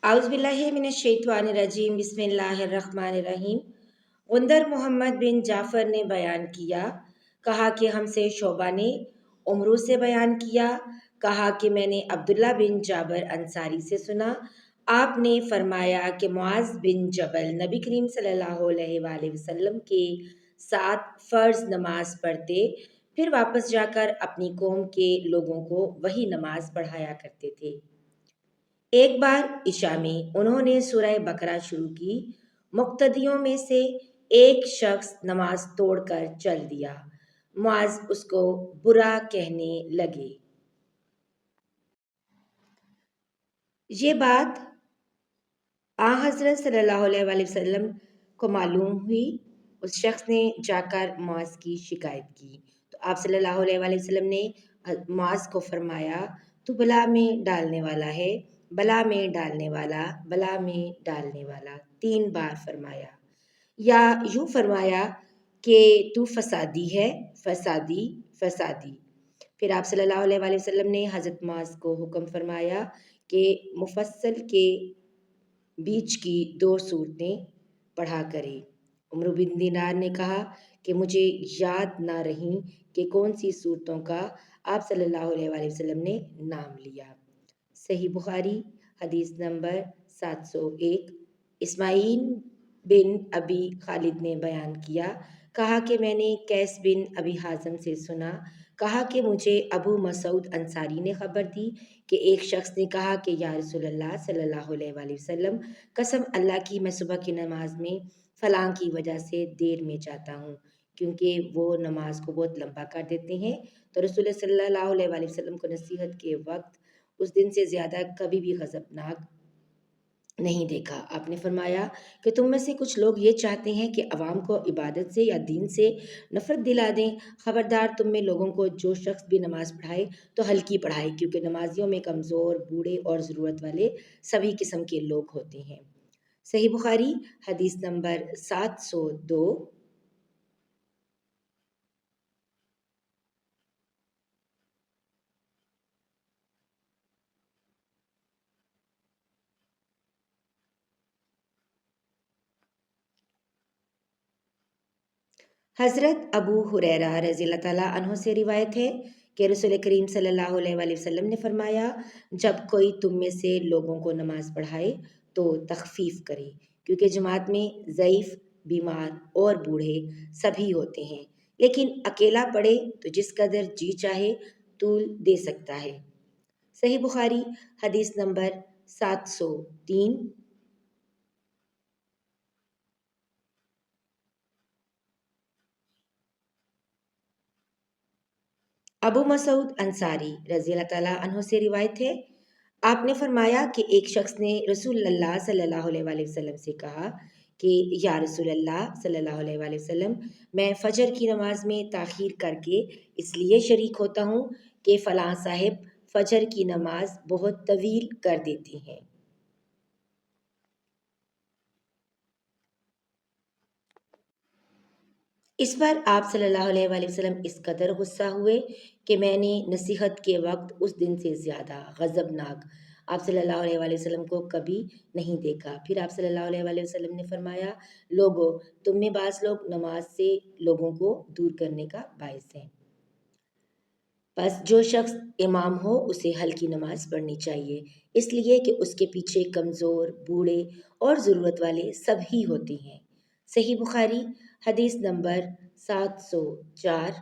आउज़बिल्लाहिमिनश्शैतानिर्रजीम बिस्मिल्लाहिर्रहमानिर्रहीम। गुंदर मोहम्मद बिन जाफ़र ने बयान किया, कहा कि हमसे शोबा ने उमरू से बयान किया, कहा कि मैंने अब्दुल्ला बिन जाबर अंसारी से सुना, आपने फरमाया कि मुआज़ बिन जबल नबी करीम सल्लल्लाहु अलैहि वसल्लम के साथ फ़र्ज़ नमाज पढ़ते, फिर वापस जाकर अपनी कौम के लोगों को वही नमाज पढ़ाया करते थे। एक बार इशा में उन्होंने सूरह बकरा शुरू की। मुक्तदियों में से एक शख्स नमाज तोड़कर चल दिया। मुआज़ उसको बुरा कहने लगे। ये बात हज़रत सल्लल्लाहु अलैहि वसल्लम को मालूम हुई। उस शख्स ने जाकर मुआज़ की शिकायत की तो आप सल्लल्लाहु अलैहि वसल्लम ने मुआज़ को फरमाया, तू बला में डालने वाला है, बला में डालने वाला, बला में डालने वाला 3 बार फरमाया, या यूँ फरमाया कि तू फसादी है, फसादी, फसादी। फिर आप सल्लल्लाहु अलैहि वसल्लम ने हज़रत मुआज़ को हुक्म फरमाया कि मुफस्सल के बीच की 2 सूरतें पढ़ा करें। उमर बिन दीनार ने कहा कि मुझे याद ना रही कि कौन सी सूरतों का आप सल्लल्लाहु अलैहि वसल्लम ने नाम लिया। सही बुखारी हदीस नंबर 701। इस्माइल बिन अबी खालिद ने बयान किया, कहा कि मैंने कैस बिन अबी हाज़म से सुना, कहा कि मुझे अबू मसूद अंसारी ने खबर दी कि एक शख्स ने कहा कि या रसूलल्लाह सल्लल्लाहु अलैहि वसल्लम, कसम अल्लाह की मैं सुबह की नमाज में फ़लाँ की वजह से देर में जाता हूँ, क्योंकि वो नमाज को बहुत लंबा कर देते हैं। तो रसूल सल्लल्लाहु अलैहि वसल्लम को नसीहत के वक्त उस दिन से ज़्यादा कभी भी गज़बनाक नहीं देखा। आपने फरमाया कि तुम में से कुछ लोग ये चाहते हैं कि अवाम को इबादत से या दीन से नफ़रत दिला दें। ख़बरदार, तुम में लोगों को जो शख्स भी नमाज़ पढ़ाए तो हल्की पढ़ाए, क्योंकि नमाजियों में कमज़ोर, बूढ़े और ज़रूरत वाले सभी किस्म के लोग होते हैं। सही बुखारी हदीस नंबर 702। हज़रत अबू हुरैरा रज़ियल्लाहु ताला अन्हु से रिवायत है कि रसूल करीम सल्लल्लाहु अलैहि वसल्लम ने फरमाया, जब कोई तुम में से लोगों को नमाज पढ़ाए तो तखफीफ करे, क्योंकि जमात में ज़ईफ़, बीमार और बूढ़े सभी होते हैं, लेकिन अकेला पढ़े तो जिस कदर जी चाहे तूल दे सकता है। सही बुखारी हदीस नंबर 703। अबू मसूद अंसारी रज़ियल्लाहु ताला अन्हु से रिवायत है, आपने फरमाया कि एक शख्स ने रसूलुल्लाह सल्लल्लाहु अलैहि वसल्लम से कहा कि या रसूलल्लाह सल्लल्लाहु अलैहि वसल्लम, मैं फ़जर की नमाज में ताख़ीर करके इसलिए शरीक होता हूँ कि फ़लाँ साहिब फ़जर की नमाज बहुत तवील कर देती हैं। इस पर आप सल्लल्लाहु अलैहि वसल्लम इस कदर गुस्सा हुए कि मैंने नसीहत के वक्त उस दिन से ज़्यादा गज़बनाक आप सल्लल्लाहु अलैहि वसल्लम को कभी नहीं देखा। फिर आप सल्लल्लाहु अलैहि वसल्लम ने फरमाया, लोगों, तुम में बाज़ लोग नमाज से लोगों को दूर करने का बायस हैं। बस जो शख्स इमाम हो उसे हल्की नमाज पढ़नी चाहिए, इसलिए कि उसके पीछे कमज़ोर, बूढ़े और ज़रूरत वाले सभी होते हैं। सही बुखारी हदीस नंबर 704।